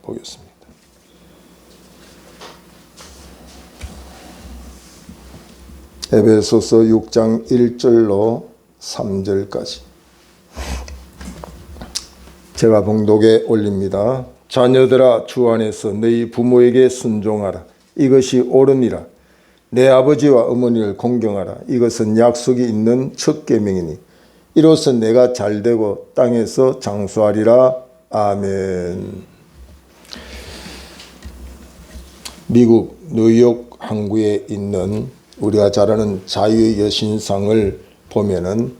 보겠습니다. 에베소서 6장 1절로 3절까지 제가 봉독에 올립니다. 자녀들아, 주 안에서 너희 부모에게 순종하라. 이것이 옳으니라. 내 아버지와 어머니를 공경하라. 이것은 약속이 있는 첫 계명이니 이로써 내가 잘되고 땅에서 장수하리라. 아멘. 미국 뉴욕 항구에 있는 우리가 잘 아는 자유의 여신상을 보면은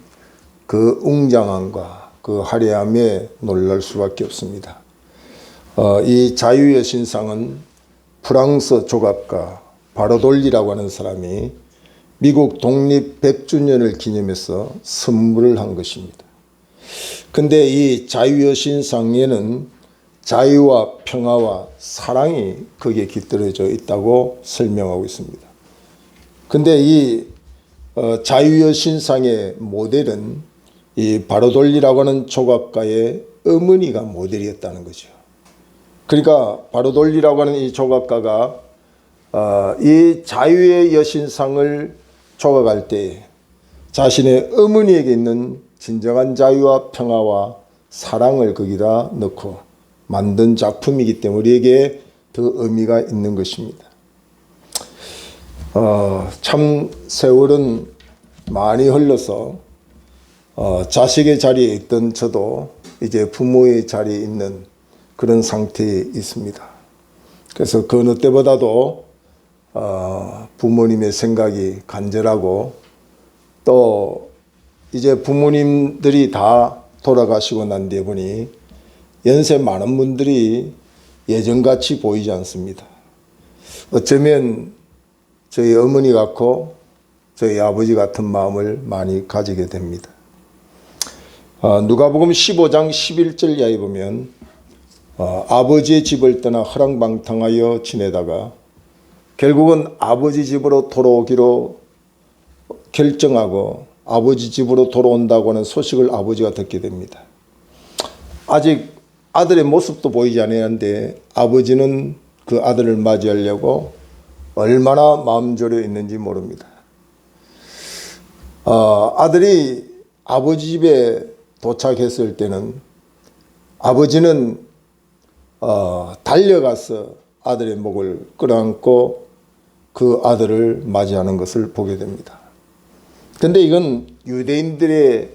그 웅장함과 그 화려함에 놀랄 수밖에 없습니다. 이 자유의 여신상은 프랑스 조각가 바르돌리라고 하는 사람이 미국 독립 100주년을 기념해서 선물을 한 것입니다. 근데 이 자유의 여신상에는 자유와 평화와 사랑이 거기에 깃들어져 있다고 설명하고 있습니다. 근데 이 자유의 여신상의 모델은 이 바르돌리라고 하는 조각가의 어머니가 모델이었다는 거죠. 그러니까 바르돌리라고 하는 이 조각가가 이 자유의 여신상을 조각할 때 자신의 어머니에게 있는 진정한 자유와 평화와 사랑을 거기다 넣고 만든 작품이기 때문에 우리에게 더 의미가 있는 것입니다. 참 세월은 많이 흘러서 자식의 자리에 있던 저도 이제 부모의 자리에 있는 그런 상태에 있습니다. 그래서 그 어느 때보다도 부모님의 생각이 간절하고 또 이제 부모님들이 다 돌아가시고 난 뒤에 보니 연세 많은 분들이 예전같이 보이지 않습니다. 어쩌면 저희 어머니 같고 저희 아버지 같은 마음을 많이 가지게 됩니다. 누가복음 15장 11절 이하에 보면 아버지의 집을 떠나 허랑방탕하여 지내다가 결국은 아버지 집으로 돌아오기로 결정하고 아버지 집으로 돌아온다고 하는 소식을 아버지가 듣게 됩니다. 아직 아들의 모습도 보이지 않았는데 아버지는 그 아들을 맞이하려고 얼마나 마음 졸여 있는지 모릅니다. 아들이 아버지 집에 도착했을 때는 아버지는 달려가서 아들의 목을 끌어안고 그 아들을 맞이하는 것을 보게 됩니다. 그런데 이건 유대인들의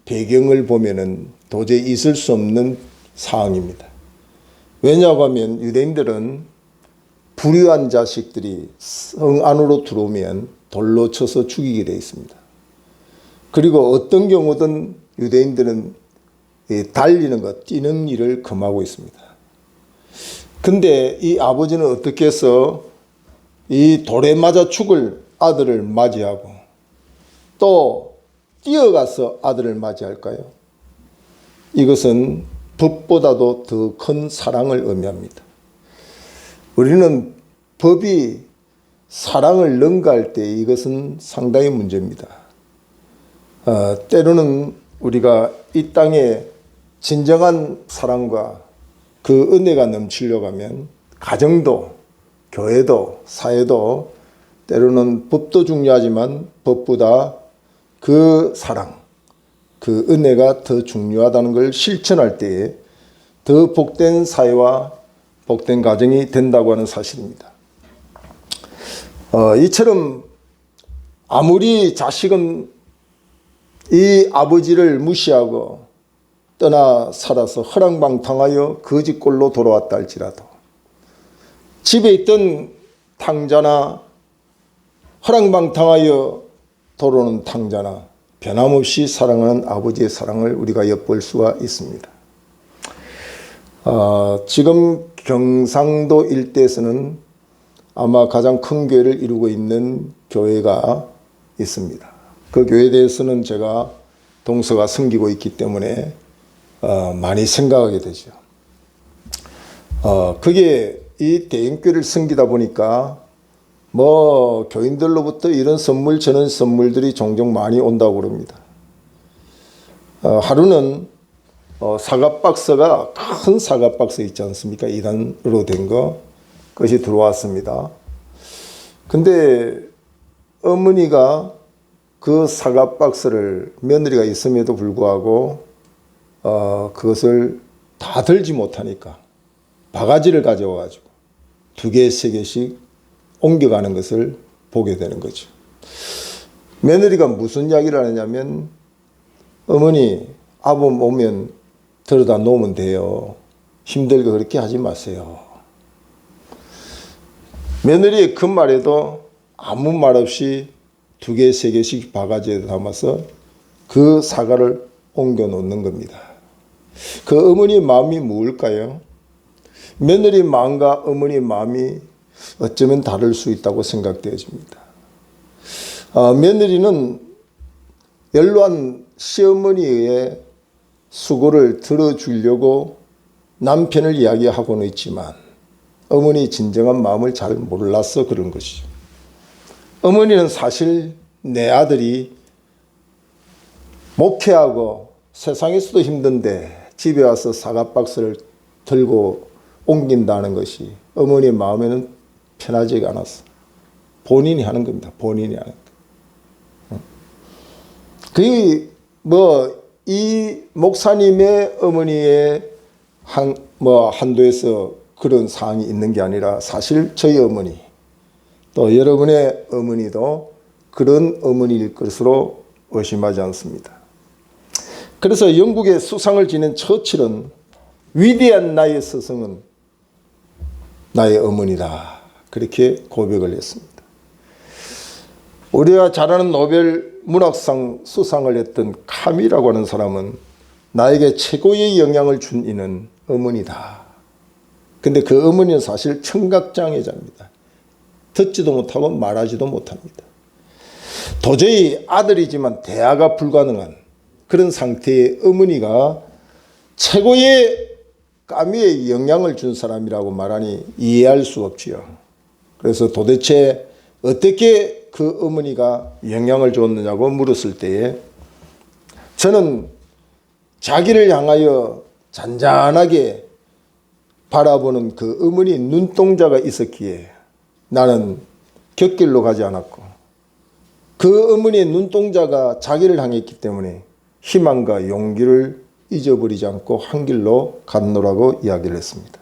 배경을 보면은 도저히 있을 수 없는 상황입니다. 왜냐고 하면 유대인들은 불의한 자식들이 성 안으로 들어오면 돌로 쳐서 죽이게 되어 있습니다. 그리고 어떤 경우든 유대인들은 달리는 것, 뛰는 일을 금하고 있습니다. 근데 이 아버지는 어떻게 해서 이 돌에 맞아 죽을 아들을 맞이하고 또 뛰어가서 아들을 맞이할까요? 이것은 법보다도 더 큰 사랑을 의미합니다. 우리는 법이 사랑을 능가할 때 이것은 상당히 문제입니다. 때로는 우리가 이 땅에 진정한 사랑과 그 은혜가 넘치려고 하면 가정도 교회도 사회도 때로는 법도 중요하지만 법보다 그 사랑, 그 은혜가 더 중요하다는 걸 실천할 때에 더 복된 사회와 복된 가정이 된다고 하는 사실입니다. 이처럼 아무리 자식은 이 아버지를 무시하고 떠나 살아서 허랑방탕하여 거지꼴로 돌아왔다 할지라도 집에 있던 탕자나 허랑방탕하여 돌아오는 탕자나 변함없이 사랑하는 아버지의 사랑을 우리가 엿볼 수가 있습니다. 지금 경상도 일대에서는 아마 가장 큰 교회를 이루고 있는 교회가 있습니다. 그 교회에 대해서는 제가 동서가 섬기고 있기 때문에 많이 생각하게 되죠. 그게 이 대형교회를 섬기다 보니까 뭐 교인들로부터 이런 선물 저런 선물들이 종종 많이 온다고 그럽니다. 하루는 사과 박스가 큰 사과 박스 있지 않습니까? 2단으로 된 거 그것이 들어왔습니다. 근데 어머니가 그 사과 박스를 며느리가 있음에도 불구하고 그것을 다 들지 못하니까 바가지를 가져와 가지고 2개, 3개씩 옮겨가는 것을 보게 되는 거죠. 며느리가 무슨 이야기를 하느냐면 어머니 아범 오면 들여다 놓으면 돼요. 힘들게 그렇게 하지 마세요. 며느리의 그 말에도 아무 말 없이 2개, 3개씩 바가지에 담아서 그 사과를 옮겨 놓는 겁니다. 그 어머니의 마음이 뭘까요? 며느리 마음과 어머니의 마음이 어쩌면 다를 수 있다고 생각되어집니다. 며느리는 연로한 시어머니의 수고를 들어주려고 남편을 이야기하고는 있지만 어머니의 진정한 마음을 잘 몰라서 그런 것이죠. 어머니는 사실 내 아들이 목회하고 세상에서도 힘든데 집에 와서 사과 박스를 들고 옮긴다는 것이 어머니의 마음에는 편하지가 않았어. 본인이 하는 겁니다. 본인이 하는 거. 그게 이 목사님의 어머니의 한도에서 그런 사항이 있는 게 아니라 사실 저희 어머니 또 여러분의 어머니도 그런 어머니일 것으로 의심하지 않습니다. 그래서 영국의 수상을 지낸 처칠은 위대한 나의 스승은 나의 어머니다. 그렇게 고백을 했습니다. 우리가 잘 아는 노벨 문학상 수상을 했던 카미라고 하는 사람은 나에게 최고의 영향을 준 이는 어머니다. 근데 그 어머니는 사실 청각장애자입니다. 듣지도 못하고 말하지도 못합니다. 도저히 아들이지만 대화가 불가능한 그런 상태의 어머니가 최고의 까미에 영향을 준 사람이라고 말하니 이해할 수 없지요. 그래서 도대체 어떻게 그 어머니가 영향을 줬느냐고 물었을 때에 저는 자기를 향하여 잔잔하게 바라보는 그 어머니 눈동자가 있었기에 나는 곁길로 가지 않았고 그 어머니의 눈동자가 자기를 향했기 때문에 희망과 용기를 잊어버리지 않고 한 길로 갔노라고 이야기를 했습니다.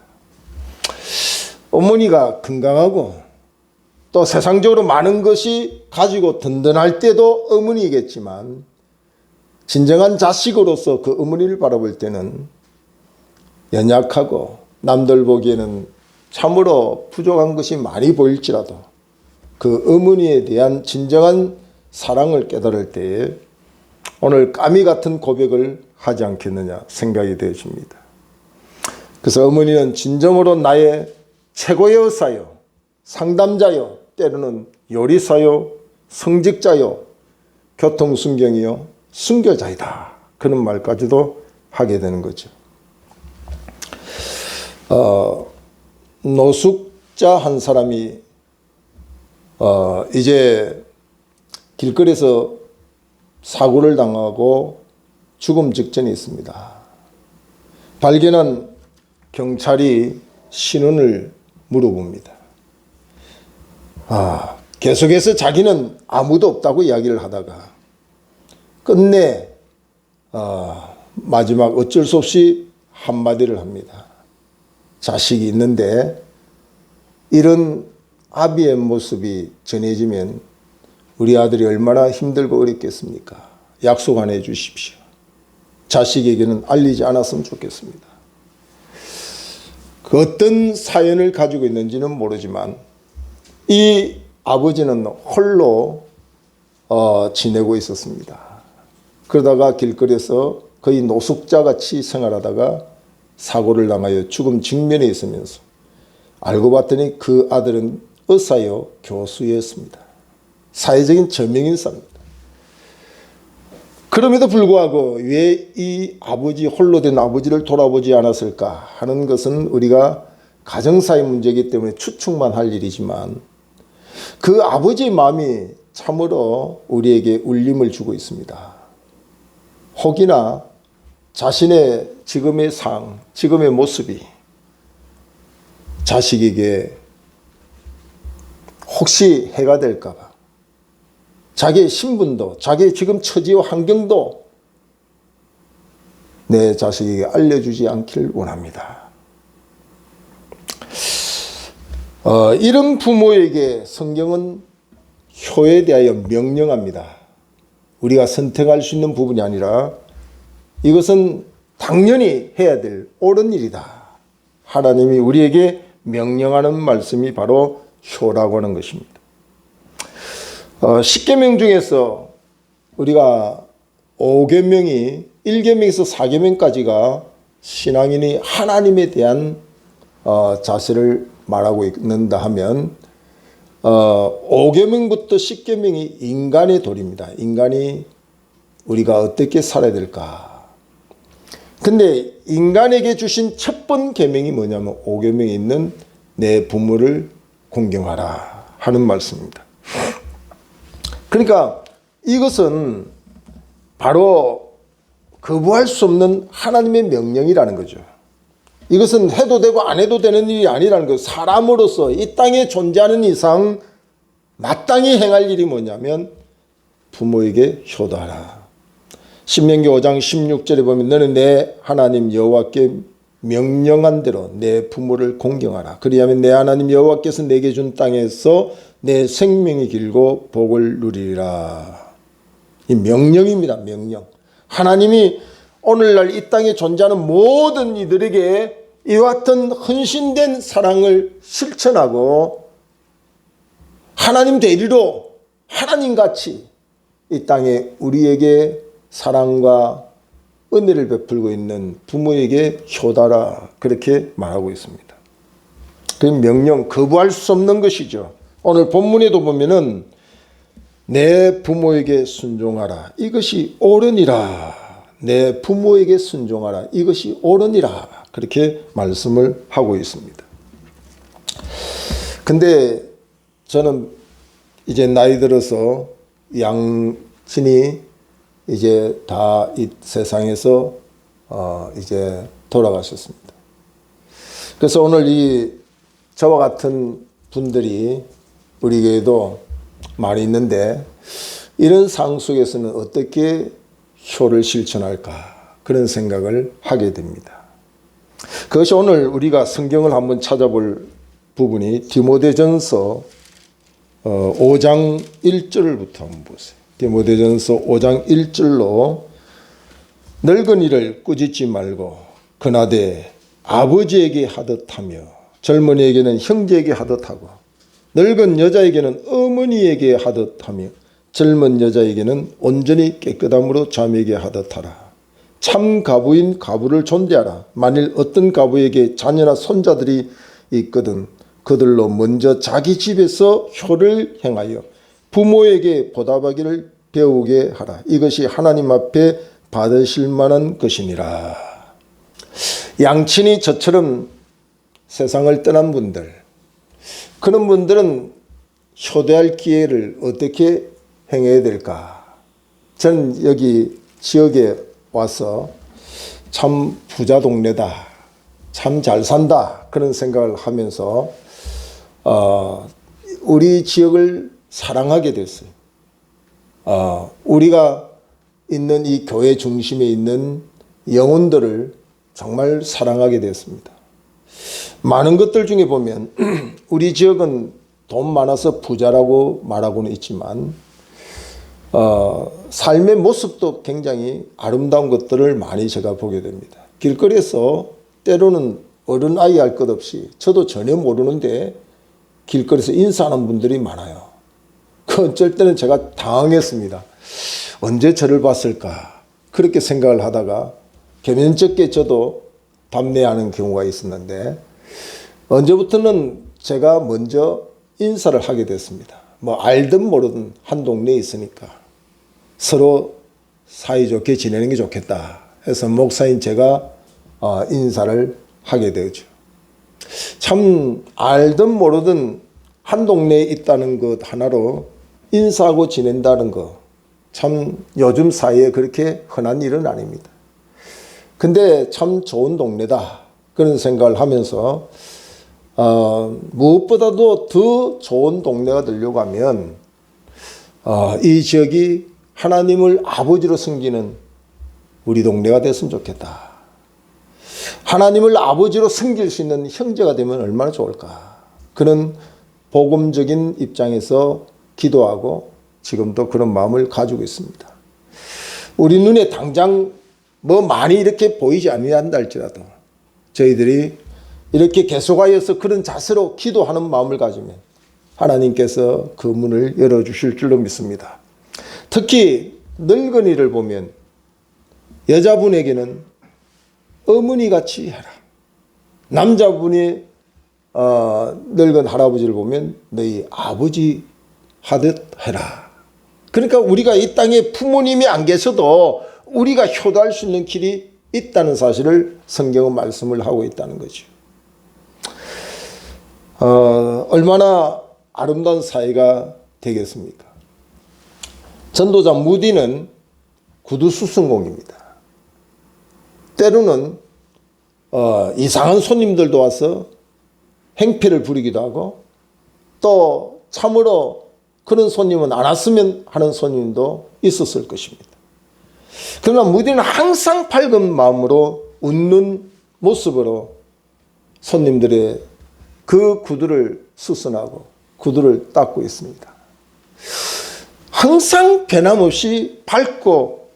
어머니가 건강하고 또 세상적으로 많은 것이 가지고 든든할 때도 어머니이겠지만 진정한 자식으로서 그 어머니를 바라볼 때는 연약하고 남들 보기에는 참으로 부족한 것이 많이 보일지라도 그 어머니에 대한 진정한 사랑을 깨달을 때에 오늘 까미 같은 고백을 하지 않겠느냐 생각이 되어집니다. 그래서 어머니는 진정으로 나의 최고의 의사요, 상담자요, 때로는 요리사요, 성직자요, 교통순경이요, 순교자이다. 그런 말까지도 하게 되는 거죠. 노숙자 한 사람이 이제 길거리에서 사고를 당하고 죽음 직전에 있습니다. 발견한 경찰이 신원을 물어봅니다. 계속해서 자기는 아무도 없다고 이야기를 하다가 끝내 마지막 어쩔 수 없이 한마디를 합니다. 자식이 있는데 이런 아비의 모습이 전해지면 우리 아들이 얼마나 힘들고 어렵겠습니까? 약속 안 해주십시오. 자식에게는 알리지 않았으면 좋겠습니다. 그 어떤 사연을 가지고 있는지는 모르지만 이 아버지는 홀로 지내고 있었습니다. 그러다가 길거리에서 거의 노숙자같이 생활하다가 사고를 당하여 죽음 직면에 있으면서 알고 봤더니 그 아들은 의사요 교수였습니다. 사회적인 저명인사입니다. 그럼에도 불구하고 왜 이 아버지 홀로 된 아버지를 돌아보지 않았을까 하는 것은 우리가 가정사의 문제이기 때문에 추측만 할 일이지만 그 아버지의 마음이 참으로 우리에게 울림을 주고 있습니다. 혹이나 자신의 지금의 지금의 모습이 자식에게 혹시 해가 될까 봐 자기의 신분도 자기의 지금 처지와 환경도 내 자식에게 알려주지 않기를 원합니다. 이런 부모에게 성경은 효에 대하여 명령합니다. 우리가 선택할 수 있는 부분이 아니라 이것은 당연히 해야 될 옳은 일이다. 하나님이 우리에게 명령하는 말씀이 바로 효라고 하는 것입니다. 십계명 중에서 우리가 5계명이 1계명에서 4계명까지가 신앙인이 하나님에 대한 자세를 말하고 있는다 하면 5계명부터 10계명이 인간의 도리입니다. 인간이 우리가 어떻게 살아야 될까. 근데 인간에게 주신 첫 번 계명이 뭐냐면 5계명에 있는 내 부모를 공경하라 하는 말씀입니다. 그러니까 이것은 바로 거부할 수 없는 하나님의 명령이라는 거죠. 이것은 해도 되고 안 해도 되는 일이 아니라는 거예요. 사람으로서 이 땅에 존재하는 이상 마땅히 행할 일이 뭐냐면 부모에게 효도하라. 신명기 5장 16절에 보면 너는 내 하나님 여호와께 명령한 대로 내 부모를 공경하라. 그리하면 내 하나님 여호와께서 내게 준 땅에서 내 생명이 길고 복을 누리리라. 이 명령입니다. 명령. 하나님이 오늘날 이 땅에 존재하는 모든 이들에게 이와 같은 헌신된 사랑을 실천하고 하나님 대리로 하나님같이 이 땅에 우리에게 사랑과 은혜를 베풀고 있는 부모에게 효다라 그렇게 말하고 있습니다. 그 명령 거부할 수 없는 것이죠. 오늘 본문에도 보면은 내 부모에게 순종하라 이것이 옳으니라. 내 부모에게 순종하라 이것이 옳으니라 그렇게 말씀을 하고 있습니다. 근데 저는 이제 나이 들어서 양친이 이제 다 이 세상에서 이제 돌아가셨습니다. 그래서 오늘 이 저와 같은 분들이 우리 교회도 많이 있는데 이런 상황 속에서는 어떻게 효를 실천할까 그런 생각을 하게 됩니다. 그것이 오늘 우리가 성경을 한번 찾아볼 부분이 디모데전서 5장 1절부터 한번 보세요. 디모데전서 5장 1절로 늙은이를 꾸짖지 말고 그나되 아버지에게 하듯 하며 젊은이에게는 형제에게 하듯 하고 늙은 여자에게는 어머니에게 하듯 하며 젊은 여자에게는 온전히 깨끗함으로 자매에게 하듯 하라. 참 가부인 가부를 존대하라. 만일 어떤 가부에게 자녀나 손자들이 있거든 그들로 먼저 자기 집에서 효를 행하여 부모에게 보답하기를 배우게 하라. 이것이 하나님 앞에 받으실 만한 것이니라. 양친이 저처럼 세상을 떠난 분들, 그런 분들은 효대할 기회를 어떻게 행해야 될까? 전 여기 지역에 와서 참 부자 동네다, 참 잘 산다 그런 생각을 하면서 우리 지역을 사랑하게 됐어요. 우리가 있는 이 교회 중심에 있는 영혼들을 정말 사랑하게 됐습니다. 많은 것들 중에 보면 우리 지역은 돈 많아서 부자라고 말하고는 있지만 삶의 모습도 굉장히 아름다운 것들을 많이 제가 보게 됩니다. 길거리에서 때로는 어른아이 할 것 없이 저도 전혀 모르는데 길거리에서 인사하는 분들이 많아요. 그 어쩔 때는 제가 당황했습니다. 언제 저를 봤을까 그렇게 생각을 하다가 개면적게 저도 답례하는 경우가 있었는데 언제부터는 제가 먼저 인사를 하게 됐습니다. 뭐 알든 모르든 한 동네에 있으니까 서로 사이좋게 지내는 게 좋겠다 해서 목사인 제가 인사를 하게 되죠. 참 알든 모르든 한 동네에 있다는 것 하나로 인사하고 지낸다는 거 참 요즘 사회에 그렇게 흔한 일은 아닙니다. 근데 참 좋은 동네다. 그런 생각을 하면서 무엇보다도 더 좋은 동네가 되려고 하면 이 지역이 하나님을 아버지로 섬기는 우리 동네가 됐으면 좋겠다. 하나님을 아버지로 섬길 수 있는 형제가 되면 얼마나 좋을까. 그런 복음적인 입장에서 기도하고 지금도 그런 마음을 가지고 있습니다. 우리 눈에 당장 뭐 많이 이렇게 보이지 아니한다 할지라도 저희들이 이렇게 계속하여서 그런 자세로 기도하는 마음을 가지면 하나님께서 그 문을 열어주실 줄로 믿습니다. 특히 늙은이를 보면 여자분에게는 어머니같이 해라. 남자분이 늙은 할아버지를 보면 너희 아버지 하듯 해라. 그러니까 우리가 이 땅에 부모님이 안 계셔도 우리가 효도할 수 있는 길이 있다는 사실을 성경은 말씀을 하고 있다는 거죠. 얼마나 아름다운 사회가 되겠습니까? 전도자 무디는 구두수승공입니다. 때로는 이상한 손님들도 와서 행패를 부리기도 하고 또 참으로 그런 손님은 안 왔으면 하는 손님도 있었을 것입니다. 그러나 무디는 항상 밝은 마음으로 웃는 모습으로 손님들의 그 구두를 수선하고 구두를 닦고 있습니다. 항상 변함없이 밝고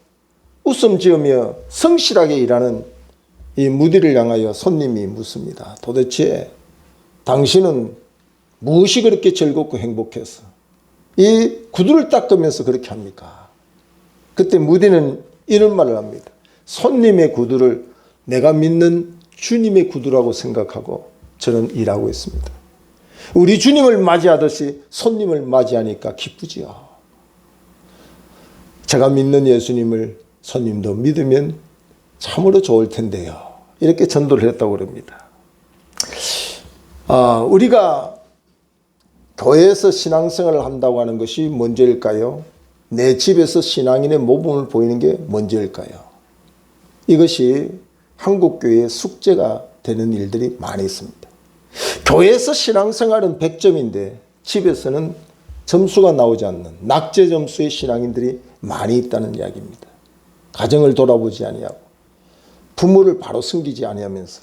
웃음 지으며 성실하게 일하는 이 무디를 향하여 손님이 묻습니다. 도대체 당신은 무엇이 그렇게 즐겁고 행복해서 이 구두를 닦으면서 그렇게 합니까? 그때 무디는 이런 말을 합니다. 손님의 구두를 내가 믿는 주님의 구두라고 생각하고 저는 일하고 있습니다. 우리 주님을 맞이하듯이 손님을 맞이하니까 기쁘지요. 제가 믿는 예수님을 손님도 믿으면 참으로 좋을 텐데요. 이렇게 전도를 했다고 그럽니다. 우리가 교회에서 신앙생활을 한다고 하는 것이 먼저일까요? 내 집에서 신앙인의 모범을 보이는 게 먼저일까요? 이것이 한국교회의 숙제가 되는 일들이 많이 있습니다. 교회에서 신앙생활은 100점인데 집에서는 점수가 나오지 않는 낙제 점수의 신앙인들이 많이 있다는 이야기입니다. 가정을 돌아보지 아니하고 부모를 바로 섬기지 아니하면서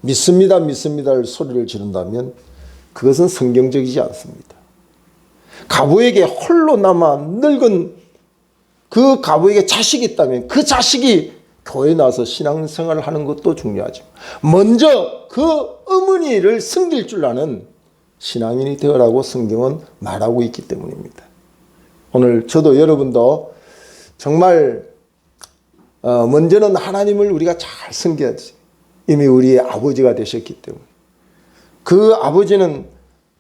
믿습니다 믿습니다를 소리를 지른다면 그것은 성경적이지 않습니다. 가부에게 홀로 남아 늙은 그 가부에게 자식이 있다면 그 자식이 교회에 나와서 신앙생활을 하는 것도 중요하죠. 먼저 그 어머니를 섬길 줄 아는 신앙인이 되어라고 성경은 말하고 있기 때문입니다. 오늘 저도 여러분도 정말 먼저는 하나님을 우리가 잘 섬겨야지. 이미 우리의 아버지가 되셨기 때문에 그 아버지는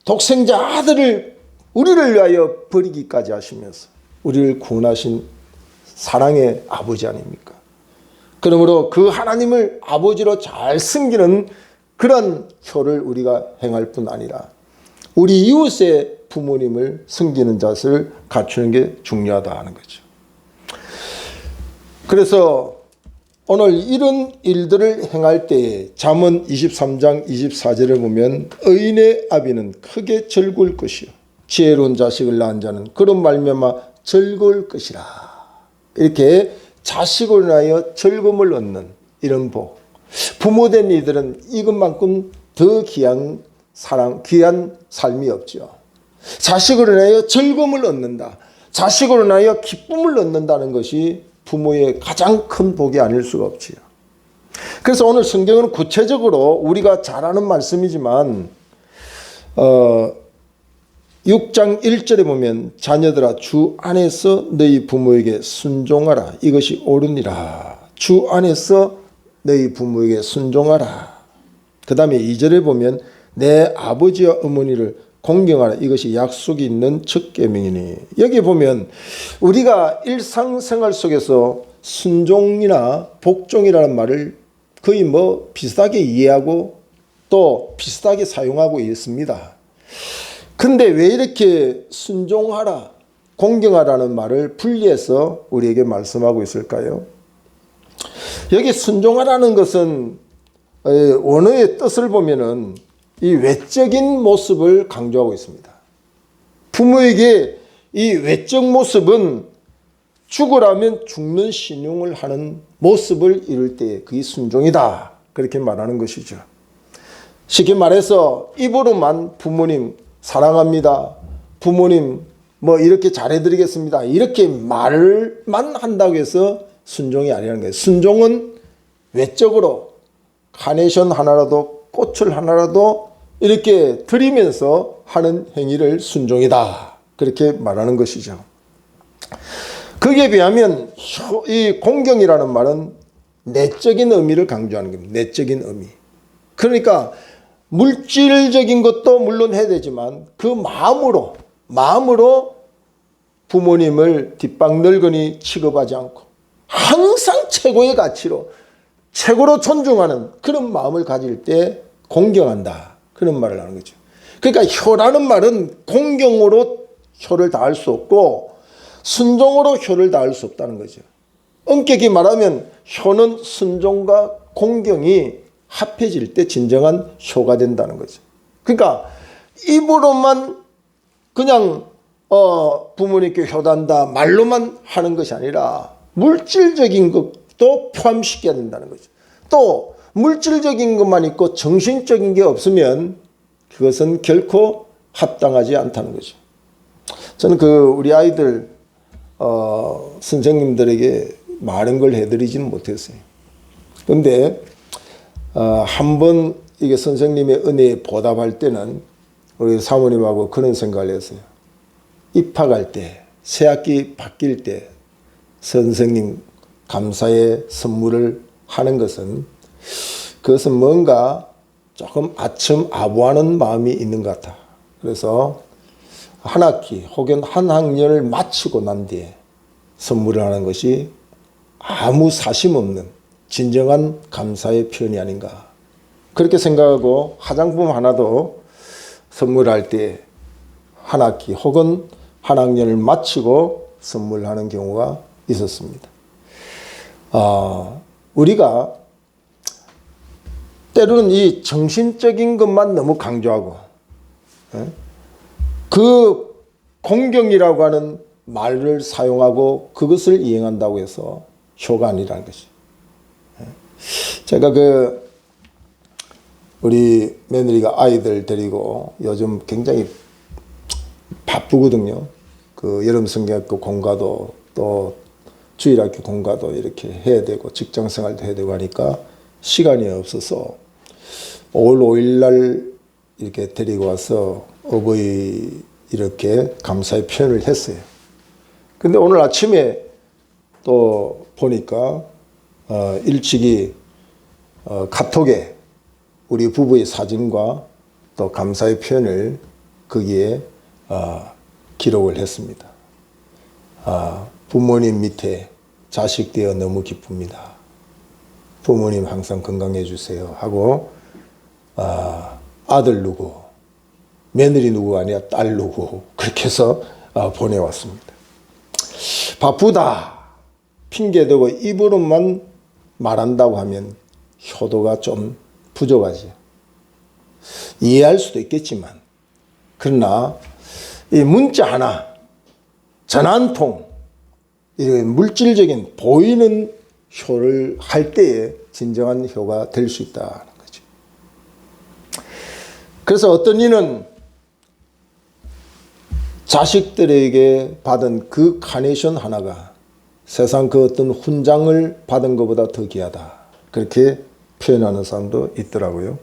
독생자 아들을 우리를 위하여 버리기까지 하시면서 우리를 구원하신 사랑의 아버지 아닙니까? 그러므로 그 하나님을 아버지로 잘 섬기는 그런 효를 우리가 행할 뿐 아니라 우리 이웃의 부모님을 섬기는 자세를 갖추는 게 중요하다 하는 거죠. 그래서 오늘 이런 일들을 행할 때에 잠언 23장 24절을 보면 의인의 아비는 크게 즐거울 것이요 지혜로운 자식을 낳은 자는 그런 말미암아 즐거울 것이라. 이렇게 자식을 낳아 즐거움을 얻는 이런 복. 부모된 이들은 이것만큼 더 귀한 사랑, 귀한 삶이 없죠. 자식으로 인하여 즐거움을 얻는다. 자식으로 인하여 기쁨을 얻는다는 것이 부모의 가장 큰 복이 아닐 수가 없지요. 그래서 오늘 성경은 구체적으로 우리가 잘 아는 말씀이지만 6장 1절에 보면 자녀들아 주 안에서 너희 부모에게 순종하라. 이것이 옳으니라. 주 안에서 너희 부모에게 순종하라. 그 다음에 2절에 보면 내 아버지와 어머니를 공경하라. 이것이 약속이 있는 첫 계명이니. 여기 보면 우리가 일상생활 속에서 순종이나 복종이라는 말을 거의 비슷하게 이해하고 또 비슷하게 사용하고 있습니다. 근데 왜 이렇게 순종하라, 공경하라는 말을 분리해서 우리에게 말씀하고 있을까요? 여기 순종하라는 것은 원어의 뜻을 보면은 이 외적인 모습을 강조하고 있습니다. 부모에게 이 외적 모습은 죽으라면 죽는 신용을 하는 모습을 이룰 때 그게 순종이다. 그렇게 말하는 것이죠. 쉽게 말해서 입으로만 부모님 사랑합니다. 부모님 뭐 이렇게 잘해드리겠습니다. 이렇게 말만 한다고 해서 순종이 아니라는 거예요. 순종은 외적으로 카네이션 하나라도 꽃을 하나라도 이렇게 드리면서 하는 행위를 순종이다. 그렇게 말하는 것이죠. 거기에 비하면 이 공경이라는 말은 내적인 의미를 강조하는 겁니다. 내적인 의미. 그러니까 물질적인 것도 물론 해야 되지만 그 마음으로 부모님을 뒷방늙은이 취급하지 않고 항상 최고의 가치로 최고로 존중하는 그런 마음을 가질 때 공경한다. 그런 말을 하는 거죠. 그러니까 효라는 말은 공경으로 효를 다할 수 없고 순종으로 효를 다할 수 없다는 거죠. 엄격히 말하면 효는 순종과 공경이 합해질 때 진정한 효가 된다는 거죠. 그러니까 입으로만 그냥 부모님께 효단다 말로만 하는 것이 아니라 물질적인 것도 포함시켜야 된다는 거죠. 또 물질적인 것만 있고 정신적인 게 없으면 그것은 결코 합당하지 않다는 거죠. 저는 우리 아이들 선생님들에게 많은 걸 해드리지는 못했어요. 그런데 한번 이게 선생님의 은혜에 보답할 때는 우리 사모님하고 그런 생각을 했어요. 입학할 때, 새학기 바뀔 때 선생님 감사의 선물을 하는 것은 그것은 뭔가 조금 아첨아부하는 마음이 있는 것 같아. 그래서 한 학기 혹은 한 학년을 마치고 난 뒤에 선물을 하는 것이 아무 사심 없는 진정한 감사의 표현이 아닌가. 그렇게 생각하고 화장품 하나도 선물할 때 한 학기 혹은 한 학년을 마치고 선물하는 경우가 있었습니다. 우리가 때로는 이 정신적인 것만 너무 강조하고 그 공경이라고 하는 말을 사용하고 그것을 이행한다고 해서 효가 아니라는 것이. 제가 우리 며느리가 아이들 데리고 요즘 굉장히 바쁘거든요. 여름 성경학교 공과도 또 주일학교 공과도 이렇게 해야 되고 직장 생활도 해야 되고 하니까 시간이 없어서 5월 5일 날 이렇게 데리고 와서 어버이 이렇게 감사의 표현을 했어요. 근데 오늘 아침에 또 보니까 일찍이 카톡에 우리 부부의 사진과 또 감사의 표현을 거기에 기록을 했습니다. 부모님 밑에 자식 되어 너무 기쁩니다. 부모님 항상 건강해 주세요 하고 아들 누구, 며느리 누구가 아니라 딸 누구 그렇게 해서 보내왔습니다. 바쁘다 핑계대고 입으로만 말한다고 하면 효도가 좀 부족하지. 이해할 수도 있겠지만 그러나 이 문자 하나, 전화 한 통, 이런 물질적인 보이는 효를 할 때에 진정한 효가 될 수 있다는 거죠. 그래서 어떤 이는 자식들에게 받은 그 카네이션 하나가 세상 그 어떤 훈장을 받은 것보다 더 귀하다. 그렇게 표현하는 사람도 있더라고요.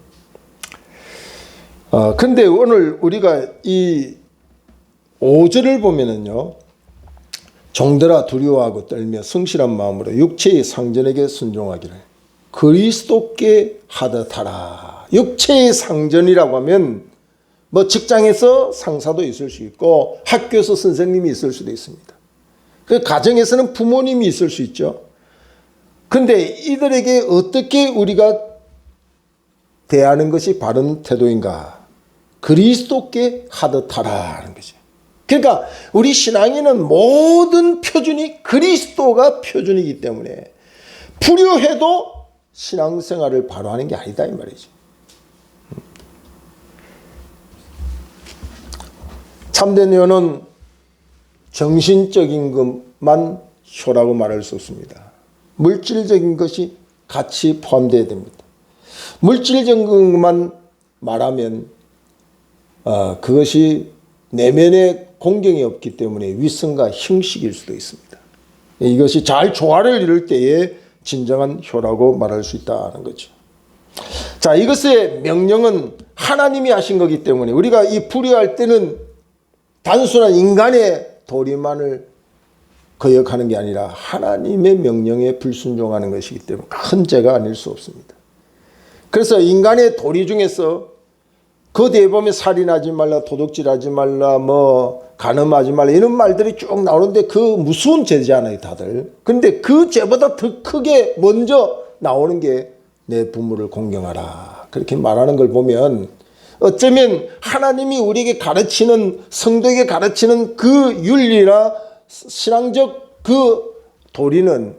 근데 오늘 우리가 이 5절을 보면은요, 종들아 두려워하고 떨며 성실한 마음으로 육체의 상전에게 순종하기를 그리스도께 하듯 하라. 육체의 상전이라고 하면 뭐 직장에서 상사도 있을 수 있고 학교에서 선생님이 있을 수도 있습니다. 그 가정에서는 부모님이 있을 수 있죠. 근데 이들에게 어떻게 우리가 대하는 것이 바른 태도인가? 그리스도께 하듯 하라는 거죠. 그러니까 우리 신앙에는 모든 표준이 그리스도가 표준이기 때문에 불효해도 신앙생활을 바로 하는 게 아니다 이 말이죠. 참된 효는 정신적인 것만 효라고 말할 수 없습니다. 물질적인 것이 같이 포함되어야 됩니다. 물질적인 것만 말하면 그것이 내면에 공경이 없기 때문에 위선과 형식일 수도 있습니다. 이것이 잘 조화를 이룰 때에 진정한 효라고 말할 수 있다는 거죠. 자, 이것의 명령은 하나님이 하신 거기 때문에 우리가 이 불효할 때는 단순한 인간의 도리만을 거역하는 게 아니라 하나님의 명령에 불순종하는 것이기 때문에 큰 죄가 아닐 수 없습니다. 그래서 인간의 도리 중에서 그 뒤에 보면 살인하지 말라, 도둑질하지 말라, 간음하지 말라 이런 말들이 쭉 나오는데 그 무서운 죄잖아요 다들. 그런데 그 죄보다 더 크게 먼저 나오는 게 내 부모를 공경하라 그렇게 말하는 걸 보면 어쩌면 하나님이 우리에게 가르치는 성도에게 가르치는 그 윤리나 신앙적 그 도리는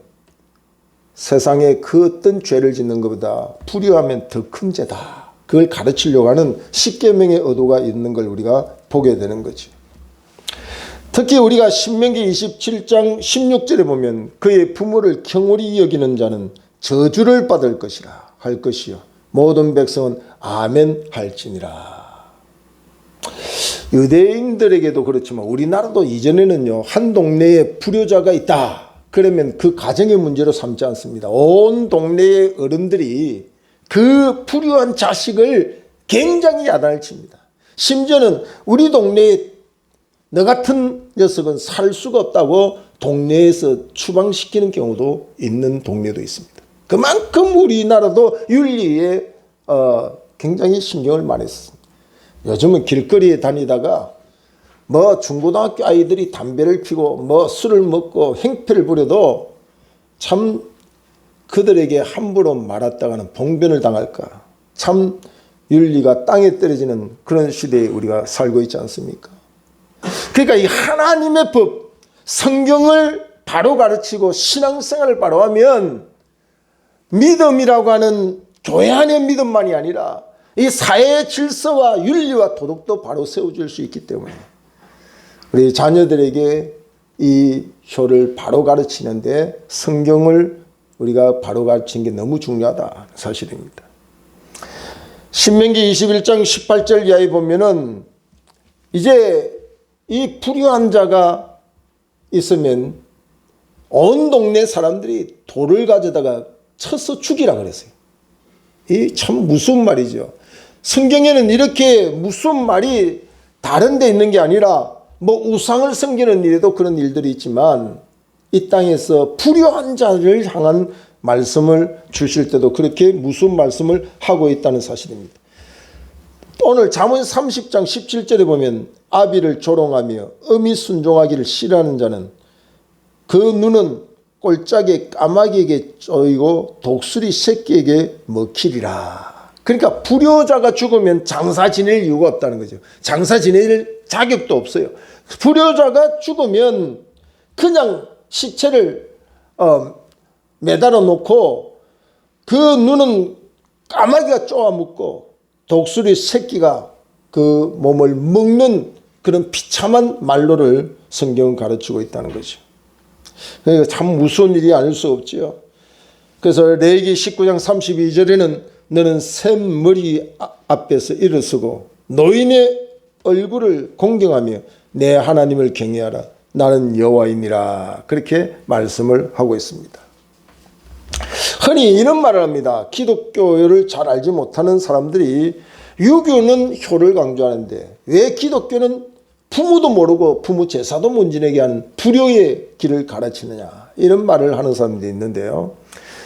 세상에 그 어떤 죄를 짓는 것보다 불효하면 더 큰 죄다. 그걸 가르치려고 하는 십계명의 의도가 있는 걸 우리가 보게 되는 거죠. 특히 우리가 신명기 27장 16절에 보면 그의 부모를 경홀히 여기는 자는 저주를 받을 것이라 할 것이요 모든 백성은 아멘 할지니라. 유대인들에게도 그렇지만 우리나라도 이전에는요 한 동네에 불효자가 있다 그러면 그 가정의 문제로 삼지 않습니다. 온 동네의 어른들이 그 불효한 자식을 굉장히 야단을 칩니다. 심지어는 우리 동네에 너 같은 녀석은 살 수가 없다고 동네에서 추방시키는 경우도 있는 동네도 있습니다. 그만큼 우리나라도 윤리에 굉장히 신경을 많이 썼습니다. 요즘은 길거리에 다니다가 중고등학교 아이들이 담배를 피고 술을 먹고 행패를 부려도 참 그들에게 함부로 말았다가는 봉변을 당할까. 참 윤리가 땅에 떨어지는 그런 시대에 우리가 살고 있지 않습니까? 그러니까 이 하나님의 법, 성경을 바로 가르치고 신앙생활을 바로 하면 믿음이라고 하는 교회 안의 믿음만이 아니라 이 사회의 질서와 윤리와 도덕도 바로 세워줄 수 있기 때문에 우리 자녀들에게 이 효를 바로 가르치는데 성경을 우리가 바로 가르치는 게 너무 중요하다 사실입니다. 신명기 21장 18절 이하에 보면은 이제 이 불효한 자가 있으면 온 동네 사람들이 돌을 가져다가 쳐서 죽이라 그랬어요. 이 참 무서운 말이죠. 성경에는 이렇게 무서운 말이 다른 데 있는 게 아니라 우상을 섬기는 일에도 그런 일들이 있지만 이 땅에서 불효한 자를 향한 말씀을 주실 때도 그렇게 무서운 말씀을 하고 있다는 사실입니다. 오늘 잠언 30장 17절에 보면 아비를 조롱하며 엄히 순종하기를 싫어하는 자는 그 눈은 꼴짝에 까마귀에게 쪼이고 독수리 새끼에게 먹히리라. 그러니까 불효자가 죽으면 장사 지낼 이유가 없다는 거죠. 장사 지낼 자격도 없어요. 불효자가 죽으면 그냥 시체를 매달아 놓고 그 눈은 까마귀가 쪼아먹고 독수리 새끼가 그 몸을 먹는 그런 비참한 말로를 성경은 가르치고 있다는 거죠. 그러니까 참 무서운 일이 아닐 수 없지요. 그래서 레위기 19장 32절에는 너는 샘 머리 앞에서 일어서고 노인의 얼굴을 공경하며 내 하나님을 경외하라. 나는 여호와이니라. 그렇게 말씀을 하고 있습니다. 흔히 이런 말을 합니다. 기독교를 잘 알지 못하는 사람들이 유교는 효를 강조하는데 왜 기독교는 부모도 모르고 부모 제사도 못 지내게 하는 불효의 길을 가르치느냐 이런 말을 하는 사람들이 있는데요.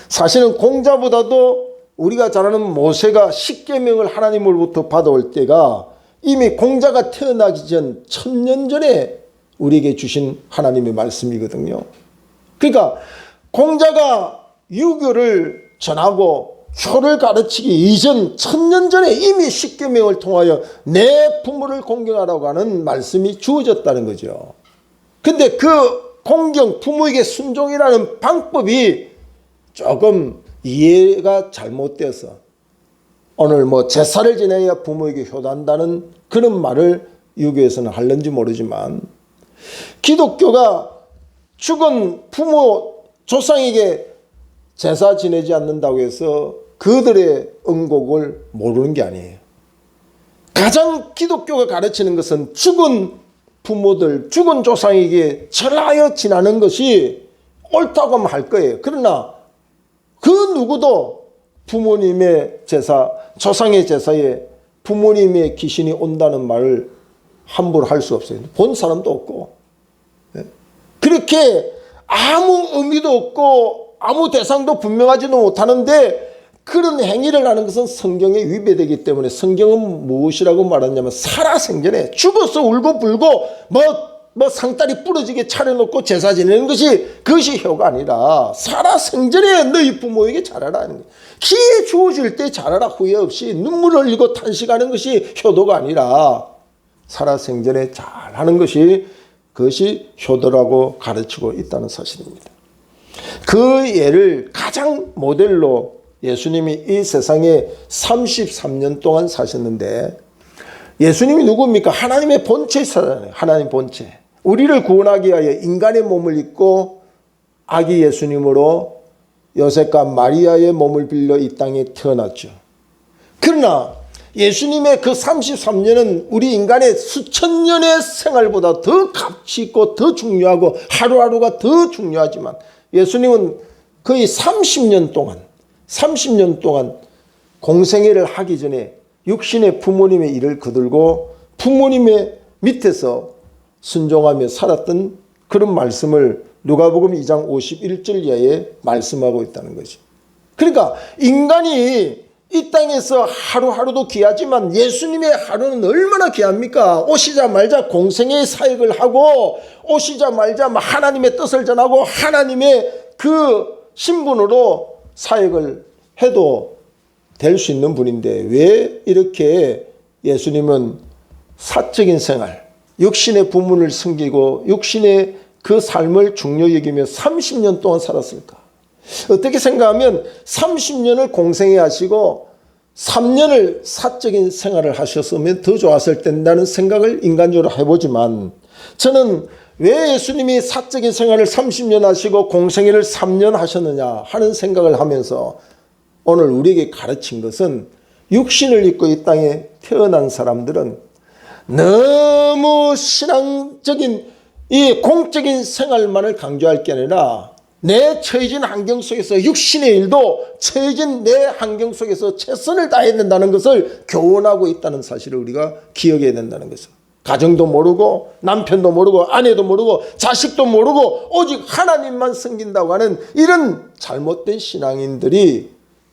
사실은 공자보다도 우리가 잘 아는 모세가 십계명을 하나님으로부터 받아올 때가 이미 공자가 태어나기 전 1000년 전에 우리에게 주신 하나님의 말씀이거든요. 그러니까 공자가 유교를 전하고 효를 가르치기 이전 1000년 전에 이미 십계명을 통하여 내 부모를 공경하라고 하는 말씀이 주어졌다는 거죠. 근데 그 공경, 부모에게 순종이라는 방법이 조금 이해가 잘못돼서 오늘 뭐 제사를 지내야 부모에게 효도한다는 그런 말을 유교에서는 하는지 모르지만, 기독교가 죽은 부모 조상에게 제사 지내지 않는다고 해서 그들의 응곡을 모르는 게 아니에요. 가장 기독교가 가르치는 것은 죽은 부모들, 죽은 조상에게 절하여 지나는 것이 옳다고 하면 할 거예요. 그러나 그 누구도 부모님의 제사, 조상의 제사에 부모님의 귀신이 온다는 말을 함부로 할 수 없어요. 본 사람도 없고, 그렇게 아무 의미도 없고 아무 대상도 분명하지도 못하는데 그런 행위를 하는 것은 성경에 위배되기 때문에, 성경은 무엇이라고 말하냐면 살아생전에 죽어서 울고 불고 뭐 상다리 부러지게 차려놓고 제사 지내는 것이, 그것이 효가 아니라 살아생전에 너희 부모에게 잘하라 하는 거예요. 기회 주어질 때 잘하라, 후회 없이 눈물 흘리고 탄식하는 것이 효도가 아니라 살아생전에 잘하는 것이, 그것이 효도라고 가르치고 있다는 사실입니다. 그 예를 가장 모델로 예수님이 이 세상에 33년 동안 사셨는데, 예수님이 누굽니까? 하나님의 본체이잖아요. 하나님 본체. 우리를 구원하기 위하여 인간의 몸을 입고 아기 예수님으로 요셉과 마리아의 몸을 빌려 이 땅에 태어났죠. 그러나 예수님의 그 33년은 우리 인간의 수천 년의 생활보다 더 가치 있고 더 중요하고 하루하루가 더 중요하지만, 예수님은 거의 30년 동안 공생애를 하기 전에 육신의 부모님의 일을 거들고 부모님의 밑에서 순종하며 살았던 그런 말씀을 누가복음 2장 51절 이하에 말씀하고 있다는 거죠. 그러니까 인간이 이 땅에서 하루하루도 귀하지만 예수님의 하루는 얼마나 귀합니까? 오시자마자 공생애의 사역을 하고, 오시자마자 하나님의 뜻을 전하고 하나님의 그 신분으로 사역을 해도 될 수 있는 분인데, 왜 이렇게 예수님은 사적인 생활, 육신의 부모를 섬기고 육신의 그 삶을 중요히 여기며 30년 동안 살았을까? 어떻게 생각하면 30년을 공생애 하시고 3년을 사적인 생활을 하셨으면 더 좋았을 텐다는 생각을 인간적으로 해보지만, 저는 왜 예수님이 사적인 생활을 30년 하시고 공생애를 3년 하셨느냐 하는 생각을 하면서 오늘 우리에게 가르친 것은, 육신을 입고 이 땅에 태어난 사람들은 너무 신앙적인 이 공적인 생활만을 강조할 게 아니라 내 처해진 환경 속에서 육신의 일도 처해진 내 환경 속에서 최선을 다해야 된다는 것을 교훈하고 있다는 사실을 우리가 기억해야 된다는 것을. 가정도 모르고 남편도 모르고 아내도 모르고 자식도 모르고 오직 하나님만 섬긴다고 하는 이런 잘못된 신앙인들이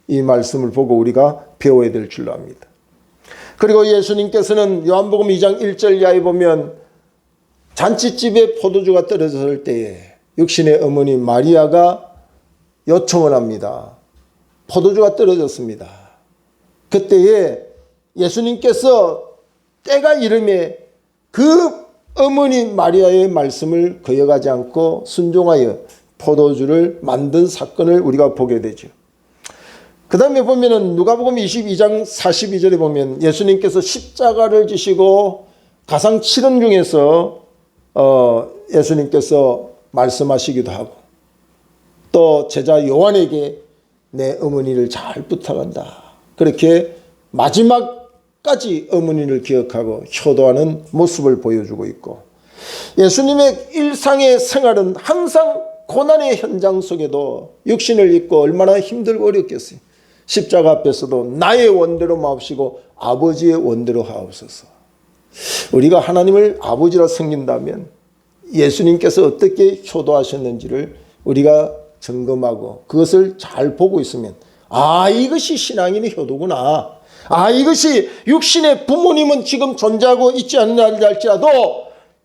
이 말씀을 보고 우리가 배워야 될 줄로 압니다. 그리고 예수님께서는 요한복음 2장 1절 이하에 보면, 잔치집에 포도주가 떨어졌을 때에 육신의 어머니 마리아가 요청을 합니다. 포도주가 떨어졌습니다. 그때에 예수님께서 때가 이름에 그 어머니 마리아의 말씀을 거역하지 않고 순종하여 포도주를 만든 사건을 우리가 보게 되죠. 그 다음에 보면은 누가복음 22장 42절에 보면 예수님께서 십자가를 지시고 가상 7원 중에서 예수님께서 말씀하시기도 하고, 또 제자 요한에게 내 어머니를 잘 부탁한다, 그렇게 마지막까지 어머니를 기억하고 효도하는 모습을 보여주고 있고, 예수님의 일상의 생활은 항상 고난의 현장 속에도 육신을 입고 얼마나 힘들고 어렵겠어요. 십자가 앞에서도 나의 원대로 마옵시고 아버지의 원대로 하옵소서. 우리가 하나님을 아버지라 섬긴다면 예수님께서 어떻게 효도하셨는지를 우리가 점검하고 그것을 잘 보고 있으면, 이것이 신앙인의 효도구나, 이것이 육신의 부모님은 지금 존재하고 있지 않느냐 할지라도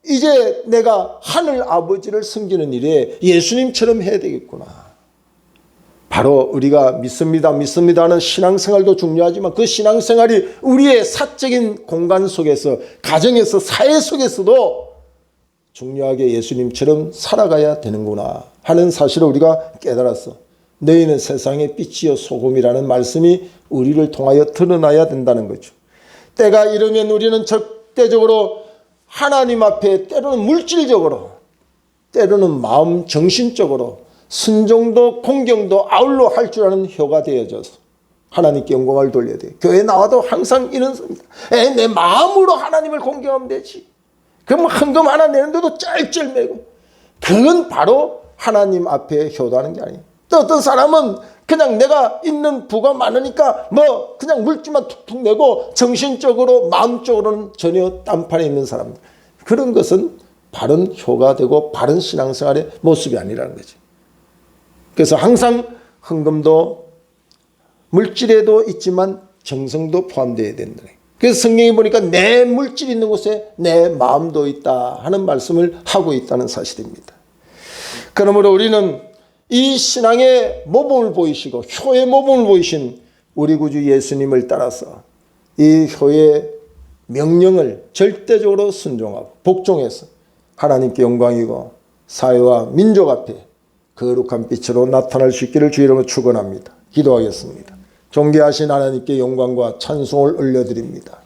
이제 내가 하늘 아버지를 섬기는 일에 예수님처럼 해야 되겠구나. 바로 우리가 믿습니다 하는 신앙생활도 중요하지만, 그 신앙생활이 우리의 사적인 공간 속에서, 가정에서, 사회 속에서도 중요하게 예수님처럼 살아가야 되는구나 하는 사실을 우리가 깨달았어. 너희는 세상의 빛이요 소금이라는 말씀이 우리를 통하여 드러나야 된다는 거죠. 때가 이르면 우리는 적대적으로 하나님 앞에 때로는 물질적으로, 때로는 마음 정신적으로 순종도 공경도 아울러 할 줄 아는 효가 되어져서 하나님께 영광을 돌려야 돼요. 교회 나와도 항상 이런 겁니다. 내 마음으로 하나님을 공경하면 되지. 그럼 헌금 하나 내는데도 쩔쩔매고, 그건 바로 하나님 앞에 효도하는 게 아니에요. 또 어떤 사람은 그냥 내가 있는 부가 많으니까 뭐 그냥 물질만 툭툭 내고 정신적으로 마음적으로는 전혀 딴판에 있는 사람들, 그런 것은 바른 효가 되고 바른 신앙생활의 모습이 아니라는 거지. 그래서 항상 헌금도 물질에도 있지만 정성도 포함되어야 된다. 그래서 성경에 보니까 내 물질이 있는 곳에 내 마음도 있다 하는 말씀을 하고 있다는 사실입니다. 그러므로 우리는 이 신앙의 모범을 보이시고 효의 모범을 보이신 우리 구주 예수님을 따라서 이 효의 명령을 절대적으로 순종하고 복종해서 하나님께 영광이고 사회와 민족 앞에 거룩한 빛으로 나타날 수 있기를 주 이름으로 축원합니다. 기도하겠습니다. 존귀하신 하나님께 영광과 찬송을 올려드립니다.